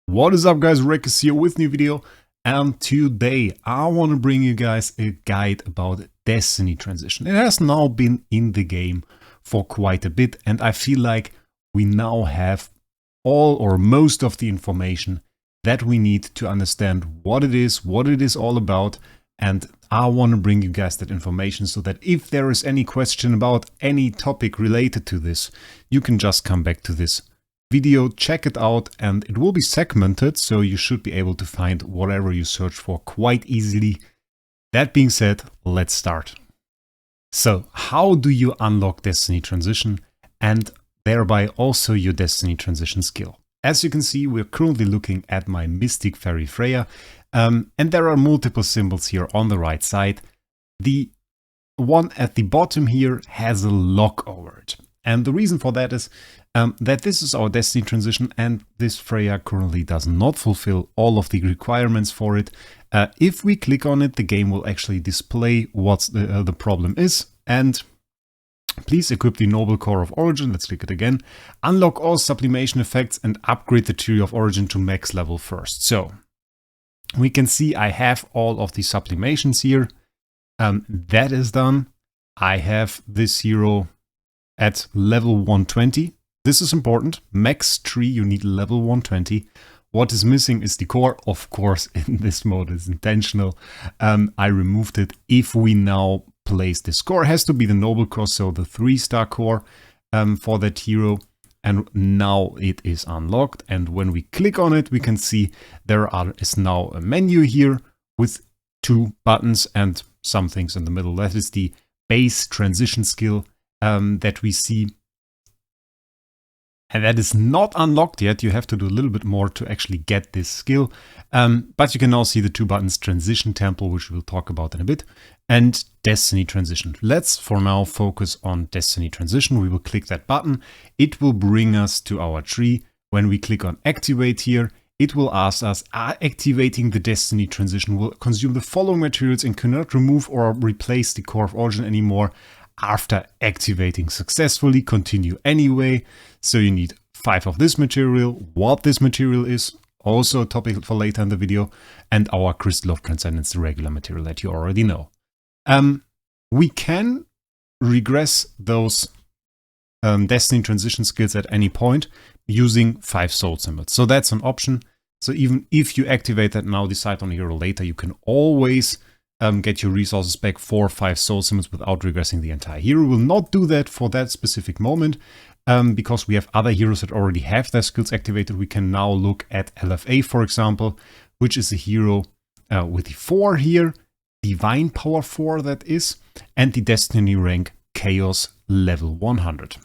What is up, guys? Wraec is here with a new video, and today I want to bring you guys a guide about Destiny transition. It has now been in the game for quite a bit, and I feel like we now have all or most of the information that we need to understand what it is all about, and I want to bring you guys that information so that if there is any question about any topic related to this, you can just come back to this video, check it out, and it will be segmented, so you should be able to find whatever you search for quite easily. That being said, let's start. So, how do you unlock Destiny Transition and thereby also your Destiny Transition skill? As you can see, we're currently looking at my Mystic Fairy Freya, and there are multiple symbols here on the right side. The one at the bottom here has a lock over it. And the reason for that is that this is our Destiny transition, and this Freya currently does not fulfill all of the requirements for it. If we click on it, the game will actually display what the problem is. And please equip the Noble Core of Origin. Let's click it again. Unlock all sublimation effects and upgrade the Tree of Origin to max level first. So we can see I have all of the sublimations here. That is done. I have this hero at level 120. This is important. Max tree, you need level 120. What is missing is the core. Of course, in this mode is intentional. I removed it. If we now place this core, it has to be the noble core, so the 3-star core for that hero. And now it is unlocked. And when we click on it, we can see there is now a menu here with 2 buttons and some things in the middle. That is the base transition skill that we see. And that is not unlocked yet. You have to do a little bit more to actually get this skill. But you can now see the 2 buttons, Transition Temple, which we'll talk about in a bit, and Destiny Transition. Let's for now focus on Destiny Transition. We will click that button. It will bring us to our tree. When we click on Activate here, it will ask us, activating the Destiny Transition will consume the following materials and cannot remove or replace the Core of Origin anymore. After activating successfully, continue anyway. So you need 5 of this material. What this material is, also a topic for later in the video. And our Crystal of Transcendence, the regular material that you already know. We can regress those Destiny Transition skills at any point using 5 soul symbols. So that's an option. So even if you activate that now, decide on a hero later, you can always get your resources back 4 or 5 soul symbols without regressing the entire hero. Will not do that for that specific moment because we have other heroes that already have their skills activated. We can now look at LFA, for example, which is a hero with the 4 here, Divine Power 4 that is, and the Destiny rank Chaos level 100.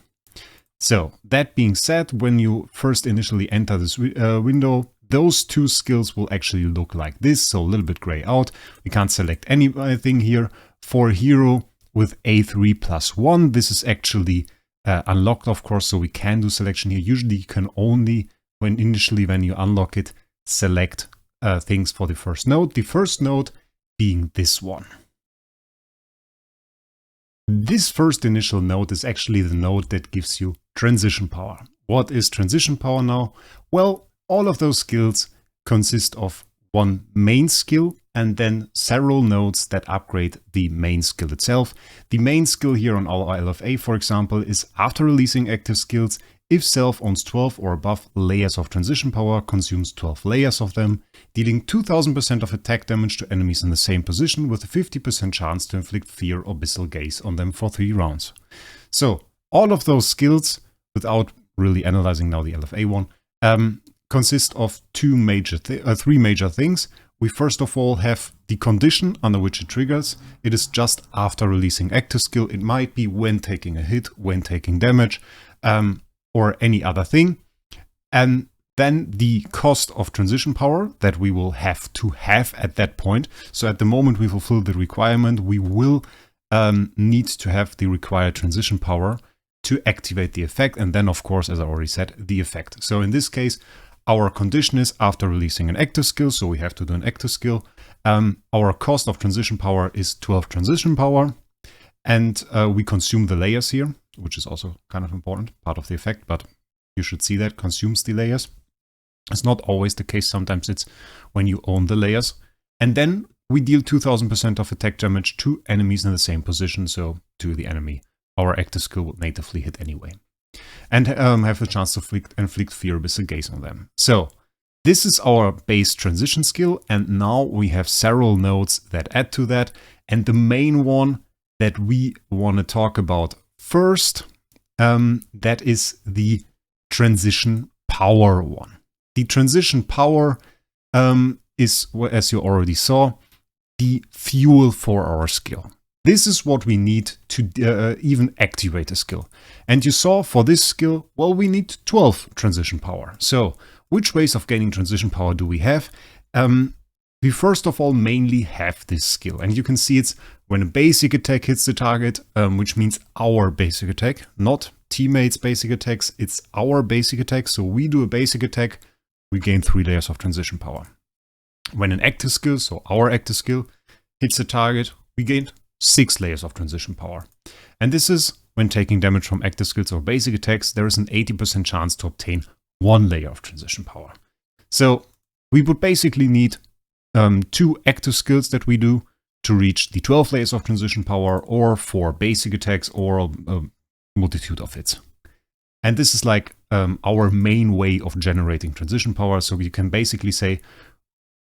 So that being said, when you first initially enter this window, those 2 skills will actually look like this, so a little bit gray out. We can't select anything here. For a hero with A3 plus 1, this is actually unlocked, of course, so we can do selection here. Usually you can only, when you unlock it, select things for the first node. The first node being this one. This first initial node is actually the node that gives you transition power. What is transition power now? Well, all of those skills consist of one main skill and then several nodes that upgrade the main skill itself. The main skill here on our LFA, for example, is after releasing active skills, if self owns 12 or above layers of transition power, consumes 12 layers of them, dealing 2000% of attack damage to enemies in the same position with a 50% chance to inflict fear or abyssal gaze on them for 3 rounds. So all of those skills, without really analyzing now the LFA one, consist of 3 major things. We first of all have the condition under which it triggers. It is just after releasing active skill. It might be when taking a hit, when taking damage, or any other thing. And then the cost of transition power that we will have to have at that point. So at the moment we fulfill the requirement, we will need to have the required transition power to activate the effect. And then, of course, as I already said, the effect. So in this case, our condition is after releasing an active skill, so we have to do an active skill. Our cost of transition power is 12 transition power, and we consume the layers here, which is also kind of important, part of the effect, but you should see that, consumes the layers. It's not always the case. Sometimes it's when you own the layers. And then we deal 2000% of attack damage to enemies in the same position, so to the enemy our active skill would natively hit anyway. And have a chance to inflict fear with a gaze on them. So this is our base transition skill, and now we have several nodes that add to that. And the main one that we want to talk about first, that is the transition power one. The transition power is, as you already saw, the fuel for our skill. This is what we need to even activate a skill. And you saw for this skill, well, we need 12 transition power. So which ways of gaining transition power do we have? We first of all mainly have this skill. And you can see it's when a basic attack hits the target, which means our basic attack, not teammates' basic attacks. It's our basic attack. So we do a basic attack, we gain 3 layers of transition power. When an active skill, so our active skill, hits the target, we gain 6 layers of transition power. And this is when taking damage from active skills or basic attacks, there is an 80% chance to obtain 1 layer of transition power. So we would basically need 2 active skills that we do to reach the 12 layers of transition power, or 4 basic attacks, or a multitude of hits. And this is like our main way of generating transition power. So you can basically say,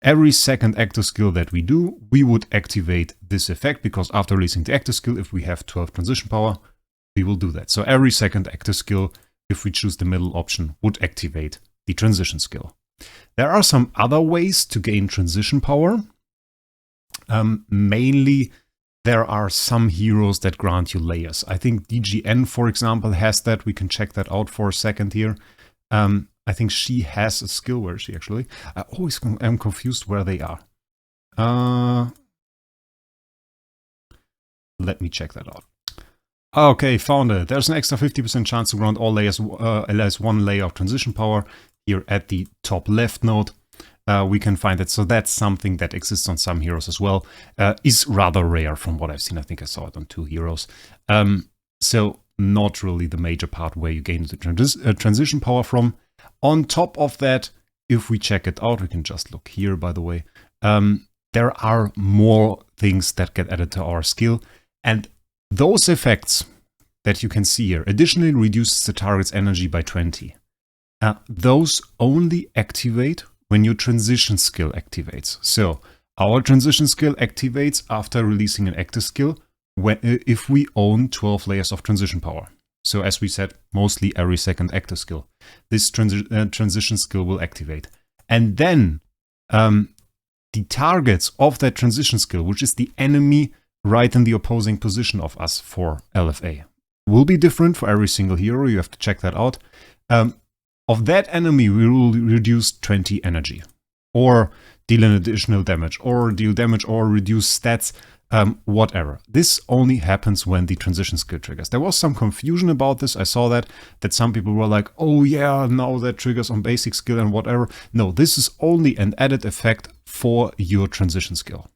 every second active skill that we do, we would activate this effect, because after releasing the active skill, if we have 12 transition power, we will do that. So every second active skill, if we choose the middle option, would activate the transition skill. There are some other ways to gain transition power. Mainly, there are some heroes that grant you layers. I think DGN, for example, has that. We can check that out for a second here. I think she has a skill. Where is she actually? I always am confused where they are. Let me check that out. Okay, found it. There's an extra 50% chance to grant all layers as 1 layer of transition power. Here at the top left node, we can find it. So that's something that exists on some heroes as well. Is rather rare from what I've seen. I think I saw it on 2 heroes. So not really the major part where you gain the transition power from. On top of that, if we check it out, we can just look here, by the way. There are more things that get added to our skill. And those effects that you can see here additionally reduces the target's energy by 20. Those only activate when your transition skill activates. So our transition skill activates after releasing an active skill if we own 12 layers of transition power. So as we said, mostly every second active skill. This transition skill will activate. And then the targets of that transition skill, which is the enemy right in the opposing position of us for LFA, will be different for every single hero. You have to check that out. Of that enemy, we will reduce 20 energy, or deal an additional damage, or deal damage, or reduce stats. Whatever. This only happens when the transition skill triggers. There was some confusion about this. I saw that some people were like, oh yeah, now that triggers on basic skill and whatever. No, this is only an added effect for your transition skill.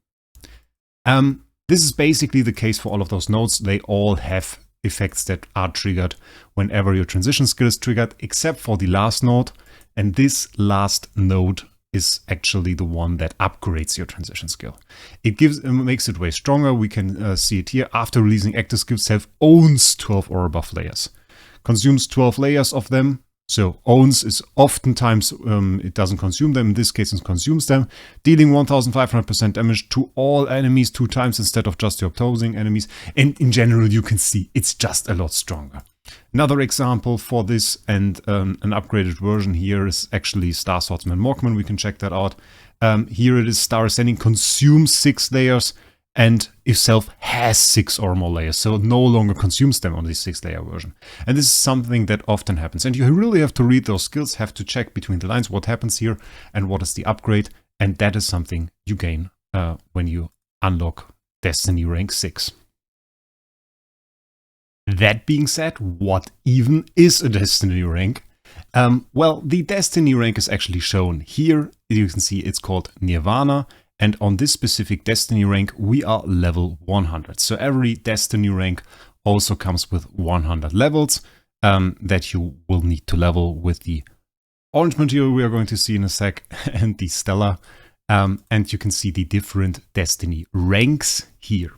This is basically the case for all of those nodes. They all have effects that are triggered whenever your transition skill is triggered, except for the last node. And this last node is actually the one that upgrades your transition skill. It makes it way stronger. We can see it here. After releasing active skill, self owns 12 or above layers. Consumes 12 layers of them. So owns is oftentimes, it doesn't consume them. In this case, it consumes them. Dealing 1500% damage to all enemies 2 times instead of just your opposing enemies. And in general, you can see it's just a lot stronger. Another example for this and an upgraded version here is actually Star Swordsman Morkman. We can check that out. Here it is Star Ascending, consumes 6 layers, and if self has 6 or more layers, so it no longer consumes them on the 6-layer version. And this is something that often happens. And you really have to read those skills, have to check between the lines what happens here and what is the upgrade. And that is something you gain when you unlock Destiny rank 6. That being said, what even is a Destiny rank? Well, the Destiny rank is actually shown here. You can see it's called Nirvana. And on this specific Destiny rank, we are level 100. So every Destiny rank also comes with 100 levels that you will need to level with the orange material we are going to see in a sec, and the stellar. And you can see the different destiny ranks here.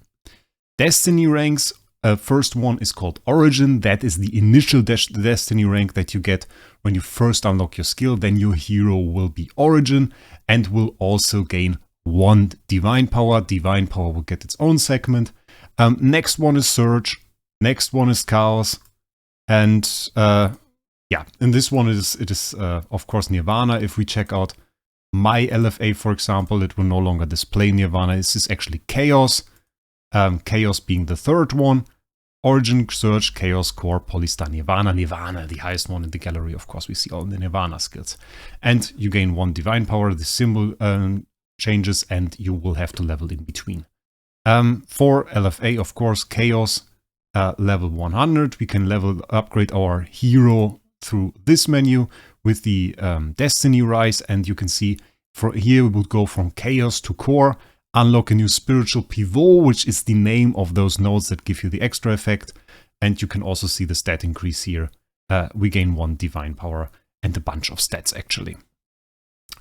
Destiny ranks, first one is called Origin. That is the initial destiny rank that you get when you first unlock your skill. Then your hero will be Origin and will also gain 1 divine power. Divine power will get its own segment. Next one is Surge. Next one is Chaos. And yeah, and this one is of course Nirvana. If we check out my LFA, for example, it will no longer display Nirvana. This is actually Chaos. Chaos being the third one. Origin, Surge, Chaos, Core, Polystar, Nirvana. Nirvana, the highest one in the gallery. Of course, we see all the Nirvana skills. And you gain 1 divine power. The symbol changes and you will have to level in between. For LFA, of course, Chaos, level 100. We can upgrade our hero through this menu with the Destiny Rise, and you can see for here we would go from Chaos to Core, unlock a new spiritual pivot, which is the name of those nodes that give you the extra effect, and you can also see the stat increase here. We gain 1 divine power and a bunch of stats actually.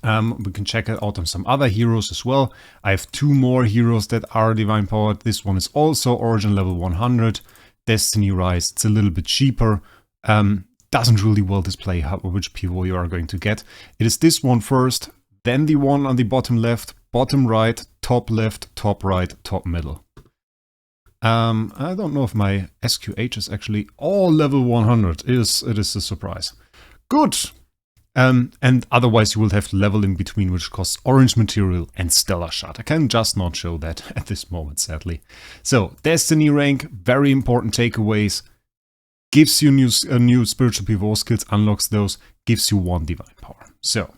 We can check it out on some other heroes as well. I have 2 more heroes that are divine powered. This one is also Origin level 100. Destiny Rise, it's a little bit cheaper. Doesn't really well display which pivot you are going to get. It is this one first, then the one on the bottom left, bottom right, top left, top right, top middle. I don't know if my SQH is actually all level 100. It is a surprise. Good. And otherwise you will have to level in between, which costs orange material and stellar shard. I can just not show that at this moment, sadly. So, Destiny rank, very important takeaways. Gives you new spiritual pivot skills, unlocks those, gives you 1 divine power. So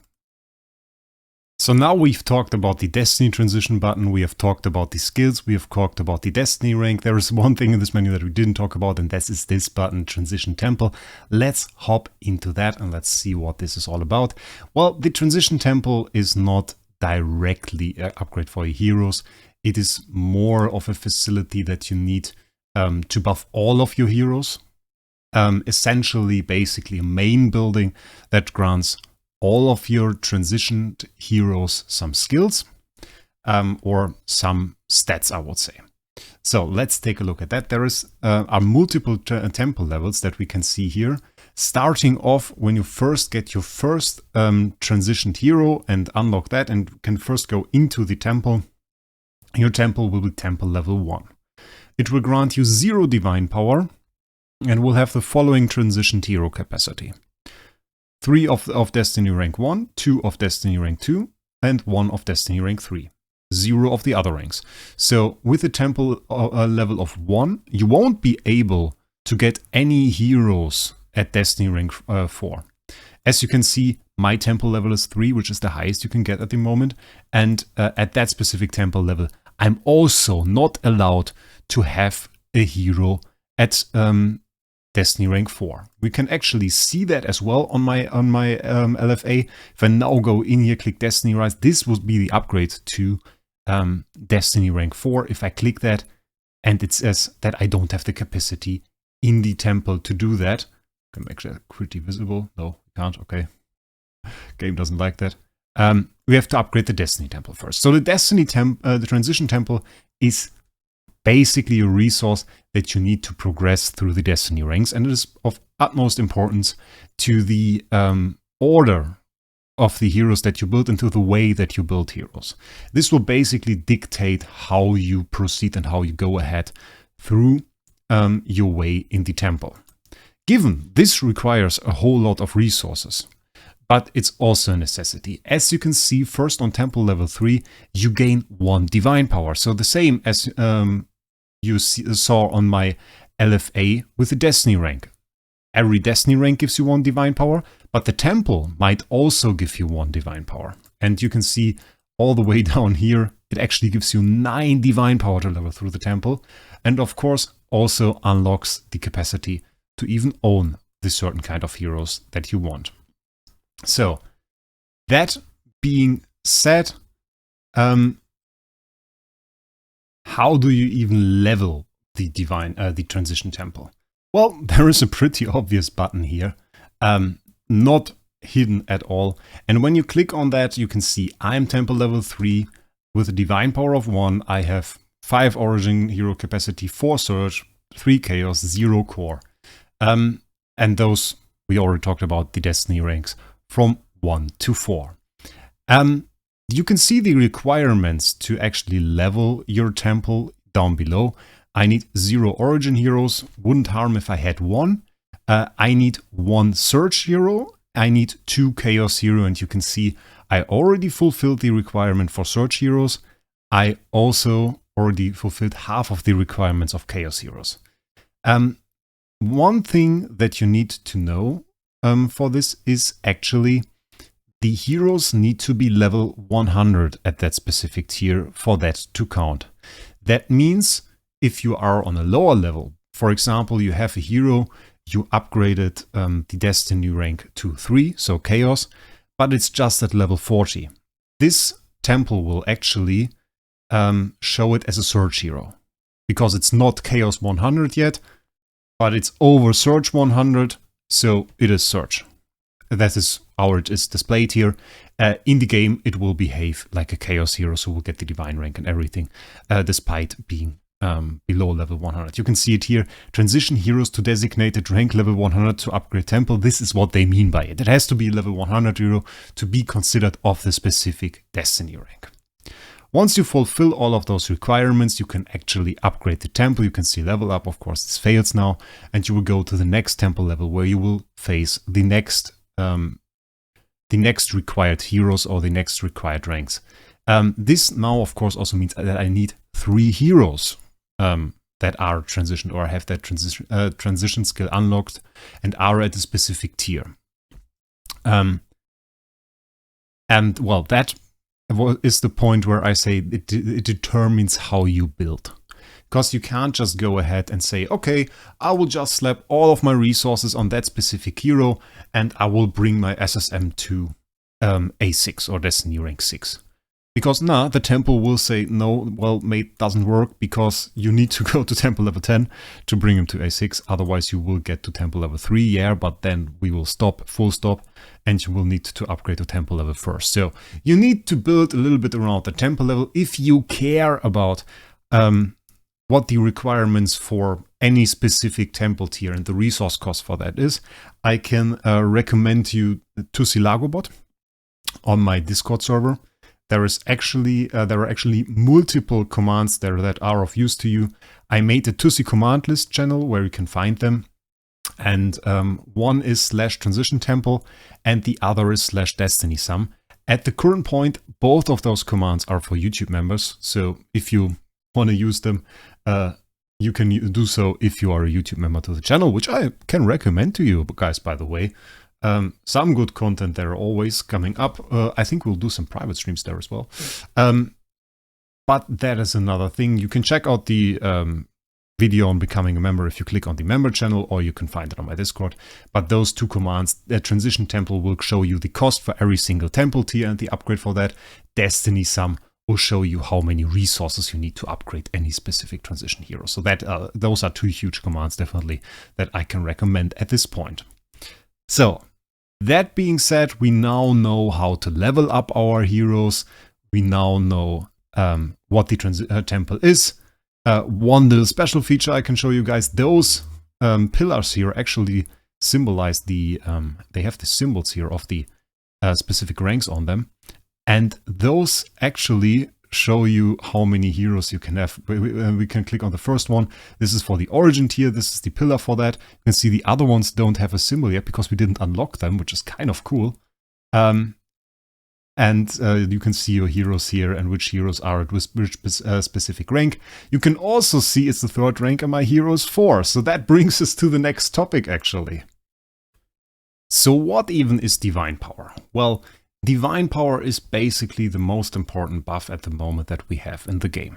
now we've talked about the Destiny transition button, we have talked about the skills, we have talked about the Destiny rank. There is one thing in this menu that we didn't talk about, and that is this button, Transition Temple. Let's hop into that and let's see what this is all about. Well, the Transition Temple is not directly an upgrade for your heroes. It is more of a facility that you need to buff all of your heroes. Essentially, basically a main building that grants all of your transitioned heroes some skills or some stats, I would say. So let's take a look at that. There are multiple temple levels that we can see here. Starting off when you first get your first transitioned hero and unlock that and can first go into the temple, your temple will be temple level 1. It will grant you 0 divine power and will have the following transitioned hero capacity. 3 of Destiny rank 1, 2 of Destiny rank 2, and 1 of Destiny rank 3. 0 of the other ranks. So with a temple level of 1, you won't be able to get any heroes at Destiny rank 4. As you can see, my temple level is 3, which is the highest you can get at the moment. And at that specific temple level, I'm also not allowed to have a hero at Destiny rank 4. We can actually see that as well on my LFA. If I now go in here, click Destiny Rise, this would be the upgrade to Destiny rank 4. If I click that and it says that I don't have the capacity in the temple to do that, I can make that pretty visible. No, I can't. Okay, game doesn't like that. We have to upgrade the Destiny temple first. So the Destiny the transition temple is basically a resource that you need to progress through the Destiny ranks, and it is of utmost importance to the order of the heroes that you build and to the way that you build heroes. This will basically dictate how you proceed and how you go ahead through your way in the temple. Given this requires a whole lot of resources, but it's also a necessity. As you can see, first on temple level 3, you gain 1 divine power. So the same as you saw on my LFA with the Destiny rank. Every Destiny rank gives you 1 divine power, but the temple might also give you 1 divine power. And you can see all the way down here, it actually gives you 9 divine power to level through the temple. And of course, also unlocks the capacity to even own the certain kind of heroes that you want. So, that being said, how do you even level the the transition temple? Well, there is a pretty obvious button here. Not hidden at all. And when you click on that, you can see I'm temple level 3 with a divine power of 1. I have 5 origin hero capacity, 4 surge, 3 chaos, 0 core. And those, we already talked about the destiny ranks from 1 to 4. You can see the requirements to actually level your temple down below. I need 0 origin heroes, wouldn't harm if I had 1. I need 1 surge hero, I need 2 chaos hero, and you can see I already fulfilled the requirement for surge heroes. I also already fulfilled half of the requirements of chaos heroes. One thing that you need to know for this is actually the heroes need to be level 100 at that specific tier for that to count. That means if you are on a lower level, for example, you have a hero, you upgraded the destiny rank to 3, so chaos, but it's just at level 40. This temple will actually show it as a surge hero, because it's not chaos 100 yet, but it's over surge 100, so it is surge. That is how it is displayed here. In the game, it will behave like a chaos hero, so we'll get the divine rank and everything, despite being below level 100. You can see it here. Transition heroes to designated rank level 100 to upgrade temple. This is what they mean by it. It has to be level 100 hero to be considered of the specific destiny rank. Once you fulfill all of those requirements, you can actually upgrade the temple. You can see level up, of course, this fails now, and you will go to the next temple level where you will face the next required heroes or the next required ranks. This now, of course, also means that I need 3 heroes that are transitioned or have that transition skill unlocked and are at a specific tier. And well, that is the point where I say it determines how you build. Because you can't just go ahead and say, okay, I will just slap all of my resources on that specific hero and I will bring my SSM to A6 or Destiny rank 6. Because the temple will say, no, well, mate, doesn't work because you need to go to temple level 10 to bring him to A6. Otherwise, you will get to temple level 3, yeah, but then we will stop, full stop, and you will need to upgrade to temple level first. So you need to build a little bit around the temple level if you care about what the requirements for any specific temple tier and the resource cost for that is. I can recommend you Tussi Lagobot on my Discord server. There are actually multiple commands there that are of use to you. I made a Tussi command list channel where you can find them. And one is /transition temple and the other is /destiny sum. At the current point, both of those commands are for YouTube members. So if you want to use them, you can do so if you are a YouTube member to the channel, which I can recommend to you guys, by the way. Some good content there always coming up. I think we'll do some private streams there as well. But that is another thing. You can check out the video on becoming a member if you click on the member channel, or you can find it on my Discord. But those 2 commands, the transition temple will show you the cost for every single temple tier and the upgrade for that. Destiny sum will show you how many resources you need to upgrade any specific transition hero. So that those are 2 huge commands definitely that I can recommend at this point. So that being said, we now know how to level up our heroes. We now know what the temple is. One little special feature I can show you guys, those pillars here actually symbolize they have the symbols here of the specific ranks on them. And those actually show you how many heroes you can have. We can click on the first one. This is for the origin tier. This is the pillar for that. You can see the other ones don't have a symbol yet because we didn't unlock them, which is kind of cool. And you can see your heroes here and which heroes are at which specific rank. You can also see it's the 3rd rank and my hero is 4. So that brings us to the next topic, actually. So what even is divine power? Well, divine power is basically the most important buff at the moment that we have in the game.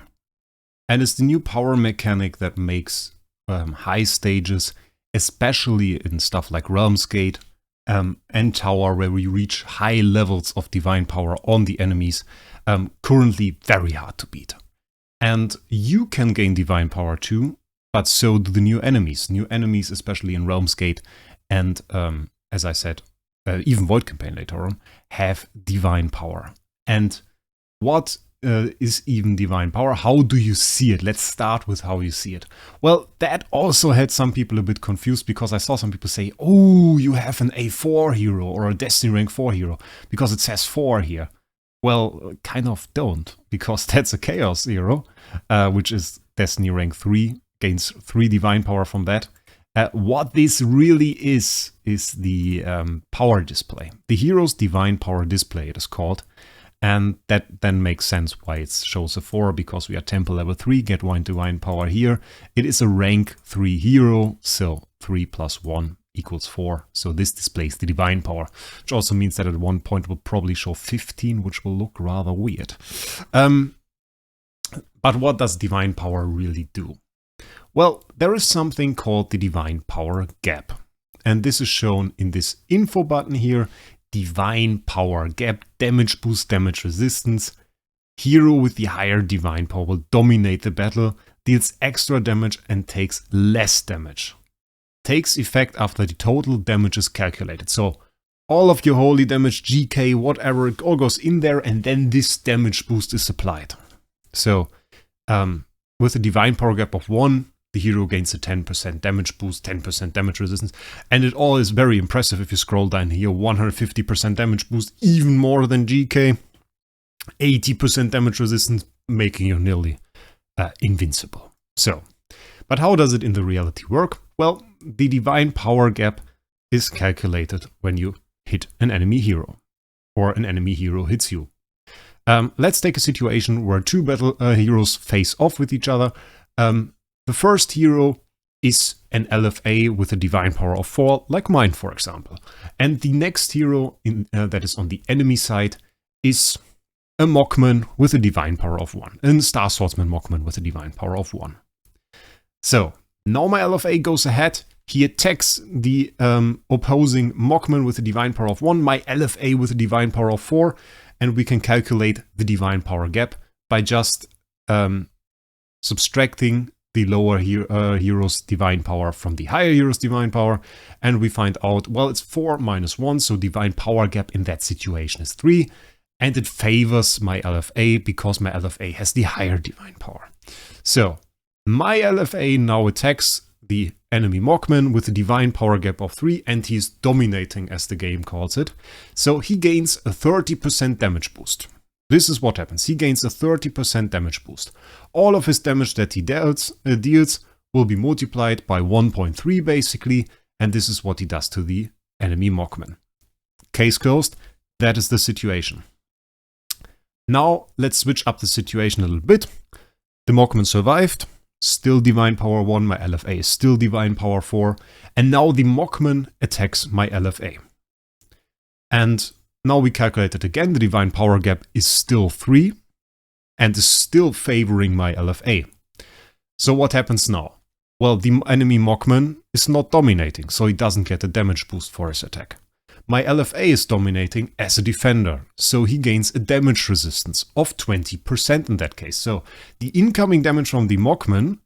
And it's the new power mechanic that makes high stages, especially in stuff like Realms Gate and Tower, where we reach high levels of divine power on the enemies, currently very hard to beat. And you can gain divine power too, but so do the new enemies. New enemies, especially in Realms Gate and, as I said, even Void Campaign later on, have divine power. And what is even divine power? How do you see it? Let's start with how you see it. Well, that also had some people a bit confused, because I saw some people say, oh, you have an A4 hero or a Destiny rank 4 hero because it says 4 here. Well, kind of don't, because that's a Chaos hero, which is Destiny rank 3, gains 3 divine power from that. What this really is the power display. The hero's divine power display, it is called. And that then makes sense why it shows a 4, because we are temple level 3, get 1 divine power here. It is a rank 3 hero, so 3 plus 1 equals 4. So this displays the divine power, which also means that at one point will probably show 15, which will look rather weird. But what does divine power really do? Well, there is something called the divine power gap. And this is shown in this info button here. Divine power gap, damage boost, damage resistance. Hero with the higher divine power will dominate the battle, deals extra damage and takes less damage. Takes effect after the total damage is calculated. So all of your holy damage, GK, whatever, it all goes in there, and then this damage boost is applied. So with a divine power gap of 1, the hero gains a 10% damage boost, 10% damage resistance, and it all is very impressive if you scroll down here. 150% damage boost, even more than GK, 80% damage resistance, making you nearly invincible. So, but how does it in the reality work? Well, the divine power gap is calculated when you hit an enemy hero, or an enemy hero hits you. Let's take a situation where 2 battle heroes face off with each other. The first hero is an LFA with a divine power of 4, like mine, for example. And the next hero that is on the enemy side is a Mockman with a divine power of 1. And a Star Swordsman Mockman with a divine power of 1. So, now my LFA goes ahead. He attacks the opposing Mockman with a divine power of 1, my LFA with a divine power of 4. And we can calculate the divine power gap by just subtracting the lower hero's divine power from the higher hero's divine power, and we find out, well, it's 4 minus 1, so divine power gap in that situation is 3, and it favors my LFA because my LFA has the higher divine power. So my LFA now attacks the enemy Mockman with a divine power gap of 3, and he's dominating, as the game calls it. So he gains a 30% damage boost. This is what happens. He gains a 30% damage boost. All of his damage that he deals will be multiplied by 1.3 basically, and this is what he does to the enemy Mockman. Case closed. That is the situation. Now let's switch up the situation a little bit. The Mockman survived. Still divine power 1, my LFA is still divine power 4, and now the Mockman attacks my LFA. And now we calculate it again. The divine power gap is still 3 and is still favoring my LFA. So what happens now? Well, the enemy Mockman is not dominating, so he doesn't get a damage boost for his attack. My LFA is dominating as a defender, so he gains a damage resistance of 20% in that case. So the incoming damage from the Mockman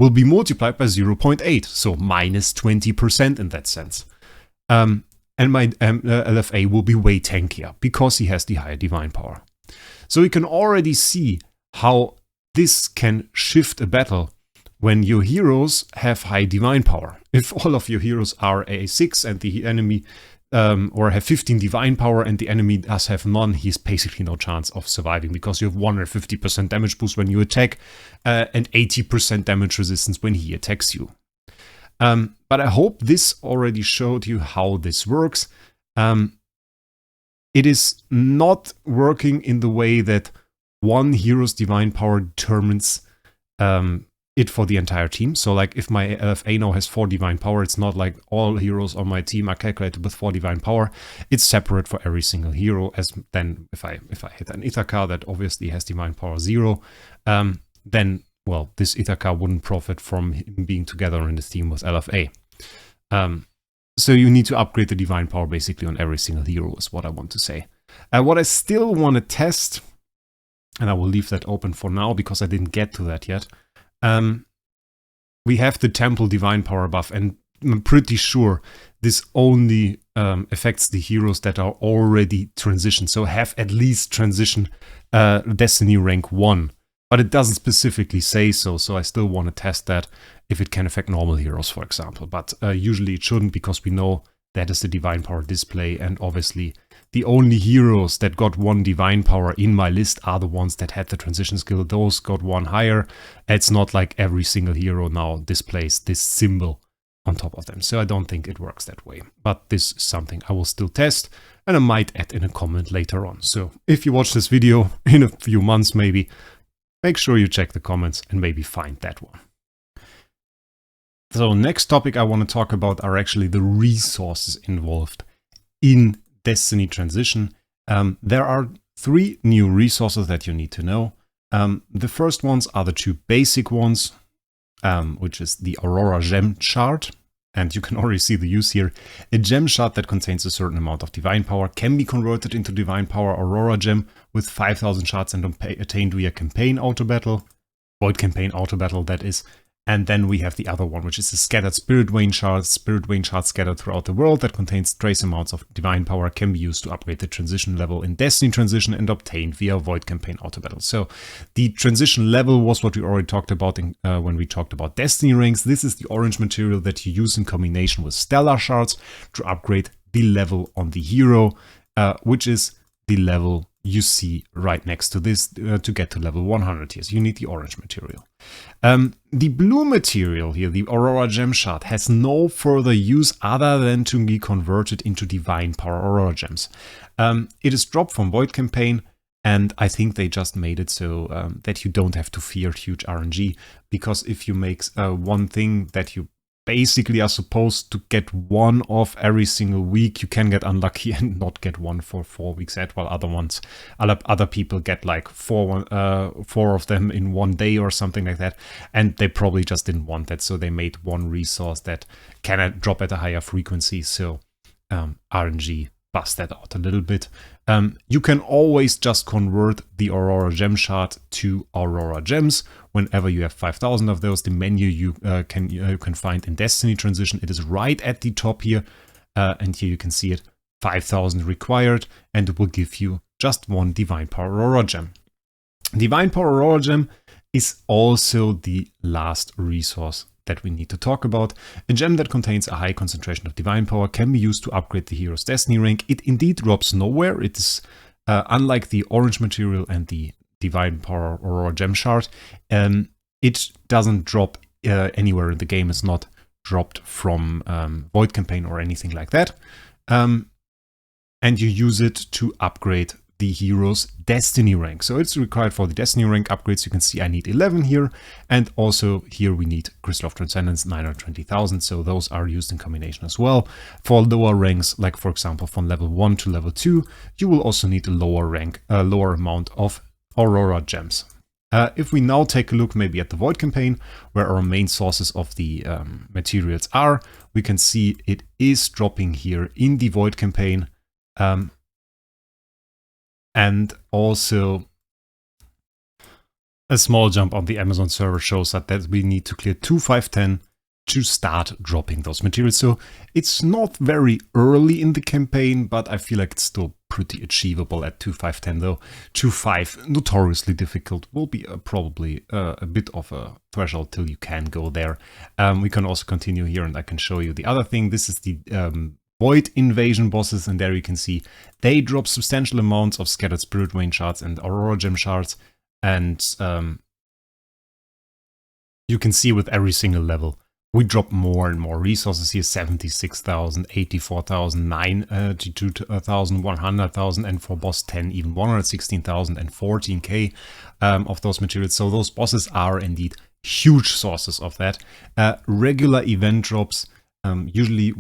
will be multiplied by 0.8, so minus 20% in that sense. And my LFA will be way tankier because he has the higher divine power. So you can already see how this can shift a battle when your heroes have high divine power. If all of your heroes are A6 and the enemy or have 15 divine power and the enemy does have none, he has basically no chance of surviving because you have 150% damage boost when you attack and 80% damage resistance when he attacks you. But I hope this already showed you how this works. It is not working in the way that one hero's divine power determines it for the entire team. So like if my LFA now has 4 divine power, it's not like all heroes on my team are calculated with 4 divine power. It's separate for every single hero. As then if I hit an Ithaca that obviously has divine power 0, then well, this Ithaca wouldn't profit from him being together in the team with LFA. So you need to upgrade the divine power basically on every single hero is what I want to say. What I still want to test, and I will leave that open for now because I didn't get to that yet. We have the Temple divine power buff, and I'm pretty sure this only affects the heroes that are already transitioned, so have at least transition Destiny rank 1. But it doesn't specifically say so, so I still want to test that if it can affect normal heroes, for example. But usually it shouldn't, because we know that is the divine power display, and obviously the only heroes that got 1 divine power in my list are the ones that had the transition skill. Those got 1 higher. It's not like every single hero now displays this symbol on top of them, so I don't think it works that way. But this is something I will still test, and I might add in a comment later on. So if you watch this video in a few months maybe, make sure you check the comments and maybe find that one. So next topic I want to talk about are actually the resources involved in Destiny Transition. There are 3 new resources that you need to know. The first ones are the 2 basic ones, which is the Aurora Gem Shard. And you can already see the use here. A gem shard that contains a certain amount of divine power can be converted into divine power Aurora Gem with 5,000 shards and attained via campaign auto battle. Void campaign auto battle, that is. And then we have the other one, which is the scattered Spirit Vein shards. Spirit Vein shards scattered throughout the world that contains trace amounts of divine power can be used to upgrade the transition level in Destiny Transition and obtained via Void Campaign Auto Battle. So the transition level was what we already talked about when we talked about Destiny ranks. This is the orange material that you use in combination with Stellar shards to upgrade the level on the hero, which is the level you see right next to this to get to level 100 here. So you need the orange material. The blue material here, the Aurora Gem Shard, has no further use other than to be converted into divine power Aurora Gems. It is dropped from Void Campaign, and I think they just made it so that you don't have to fear huge RNG, because if you make one thing that you basically are supposed to get 1 of every single week, you can get unlucky and not get 1 for 4 weeks at, while other people get like 4 of them in 1 day or something like that, and they probably just didn't want that, so they made 1 resource that can drop at a higher frequency, so RNG bust that out a little bit. You can always just convert the Aurora Gem Shard to Aurora Gems whenever you have 5,000 of those. The menu you can find in Destiny Transition. It is right at the top here, and here you can see it, 5,000 required, and it will give you just 1 Divine Power Aurora Gem. Divine Power Aurora Gem is also the last resource that we need to talk about. A gem that contains a high concentration of divine power can be used to upgrade the hero's destiny rank. It indeed drops nowhere. It is unlike the orange material and the divine power Aurora Gem Shard. It doesn't drop anywhere in the game. It's not dropped from Void Campaign or anything like that. And you use it to upgrade the hero's destiny rank. So it's required for the destiny rank upgrades. You can see I need 11 here, and also here we need Crystal of Transcendence 920,000, so those are used in combination as well. For lower ranks, like for example from level 1 to level 2, you will also need a lower amount of Aurora Gems. If we now take a look maybe at the Void Campaign, where our main sources of the materials are, we can see it is dropping here in the Void Campaign. And also a small jump on the Amazon server shows that we need to clear 2,510 to start dropping those materials. So it's not very early in the campaign, but I feel like it's still pretty achievable at 2,510 though. 2,5, notoriously difficult, will be probably a bit of a threshold till you can go there. We can also continue here and I can show you the other thing. This is the Void Invasion bosses, and there you can see they drop substantial amounts of Scattered Spirit Vein shards and Aurora Gem shards, and you can see with every single level we drop more and more resources here: 76,000, 84,000, 92,000, 100,000, and for boss 10 even 116,000 and 14k of those materials. So those bosses are indeed huge sources of that. Regular event drops. Usually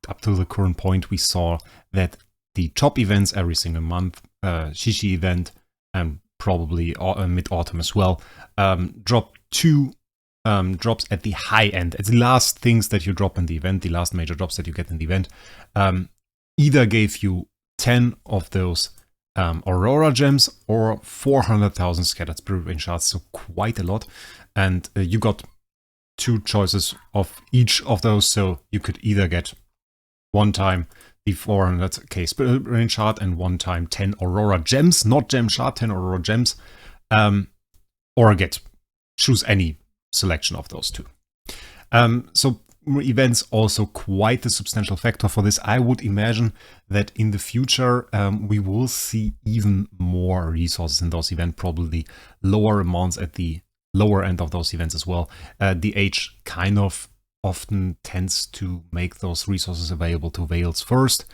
up to the current point we saw that the top events every single month, Shishi event and probably mid-autumn as well, drop 2 drops at the high end. It's the last things that you drop in the event, the last major drops that you get in the event. Either gave you 10 of those Aurora Gems or 400,000 Scattered Spirit Vein shards, so quite a lot. And you got 2 choices of each of those, so you could either get 1 time the 400k Spirit Rain Shard and 1 time 10 Aurora Gems, not Gem Shard, 10 Aurora Gems, or choose any selection of those 2. So events also quite a substantial factor for this. I would imagine that in the future we will see even more resources in those events, probably lower amounts at the lower end of those events as well. The Age kind of often tends to make those resources available to Whales first,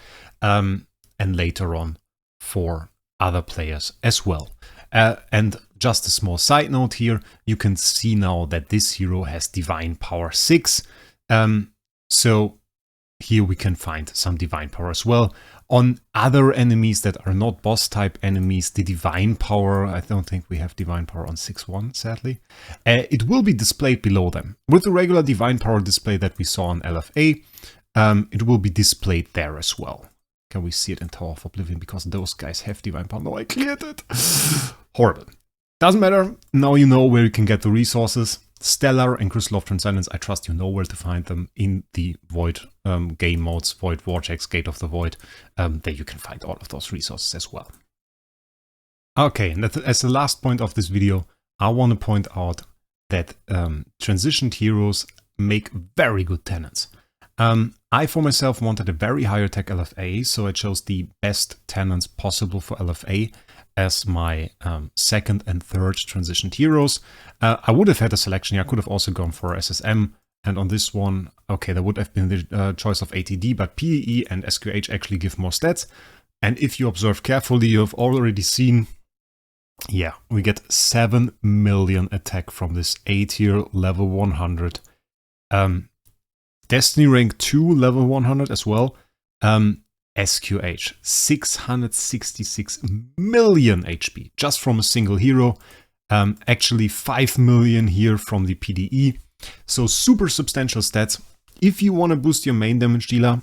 and later on for other players as well. And just a small side note here, you can see now that this hero has Divine Power 6. So here we can find some Divine Power as well. On other enemies that are not boss type enemies, the Divine Power, I don't think we have Divine Power on 6-1, sadly. It will be displayed below them. With the regular Divine Power display that we saw on LFA, it will be displayed there as well. Can we see it in Tower of Oblivion? Because those guys have Divine Power. No, I cleared it. Horrible. Doesn't matter. Now you know where you can get the resources. Stellar and Crystal of Transcendence, I trust you know where to find them in the Void game modes, Void Vortex, Gate of the Void. There you can find all of those resources as well. Okay, and as the last point of this video, I want to point out that transitioned heroes make very good tenants. I for myself wanted a very high attack LFA, so I chose the best tenants possible for LFA as my second and third transitioned heroes. I would have had a selection here. I could have also gone for SSM, and on this one, okay, there would have been the choice of ATD, but PEE and SQH actually give more stats. And if you observe carefully, you have already seen, yeah, we get 7 million attack from this A tier level 100. Destiny rank 2 level 100 as well. SQH, 666 million HP just from a single hero. Actually 5 million here from the PDE. So super substantial stats. If you want to boost your main damage dealer,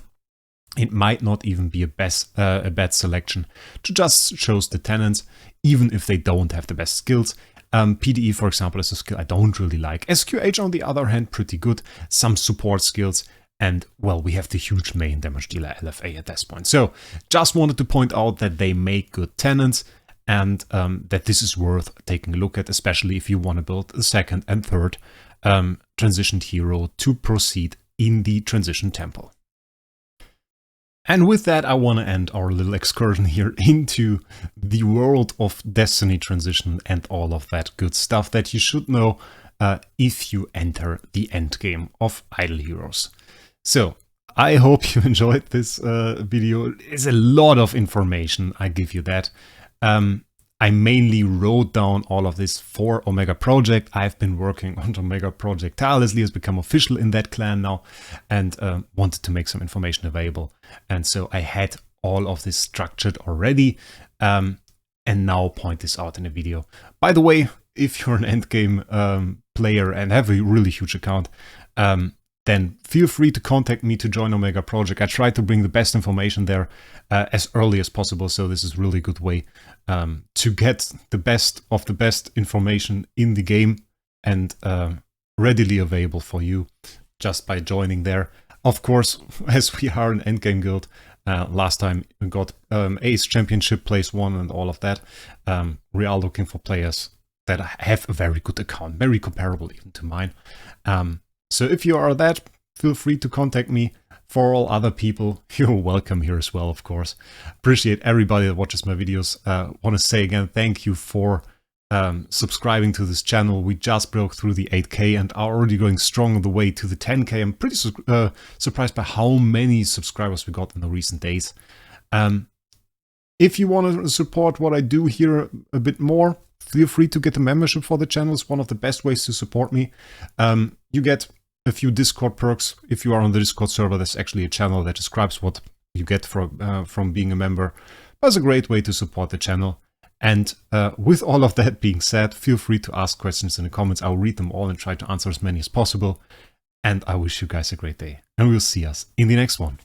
it might not even be a bad selection to just choose the tenants, even if they don't have the best skills. PDE, for example, is a skill I don't really like. SQH, on the other hand, pretty good. Some support skills. And, well, we have the huge main damage dealer LFA at this point. So, just wanted to point out that they make good tenants and that this is worth taking a look at, especially if you want to build a second and third transitioned hero to proceed in the Transition Temple. And with that, I want to end our little excursion here into the world of Destiny Transition and all of that good stuff that you should know if you enter the endgame of Idle Heroes. So, I hope you enjoyed this video. It's a lot of information, I give you that. I mainly wrote down all of this for Omega Project. I've been working on Omega Project tirelessly, has become official in that clan now, and wanted to make some information available. And so I had all of this structured already, and now point this out in a video. By the way, if you're an endgame player and have a really huge account, then feel free to contact me to join Omega Project. I try to bring the best information there as early as possible, so this is really a good way to get the best of the best information in the game and readily available for you just by joining there. Of course, as we are an endgame guild, last time we got Ace Championship Place 1 and all of that, we are looking for players that have a very good account, very comparable even to mine. So if you are that, feel free to contact me. For all other people, you're welcome here as well, of course. Appreciate everybody that watches my videos. Want to say again, thank you for subscribing to this channel. We just broke through the 8K and are already going strong on the way to the 10K. I'm pretty surprised by how many subscribers we got in the recent days. If you want to support what I do here a bit more, feel free to get a membership for the channel. It's one of the best ways to support me. You get a few Discord perks. If you are on the Discord server, there's actually a channel that describes what you get from being a member. That's a great way to support the channel. And with all of that being said, feel free to ask questions in the comments. I'll read them all and try to answer as many as possible. And I wish you guys a great day. And we'll see us in the next one.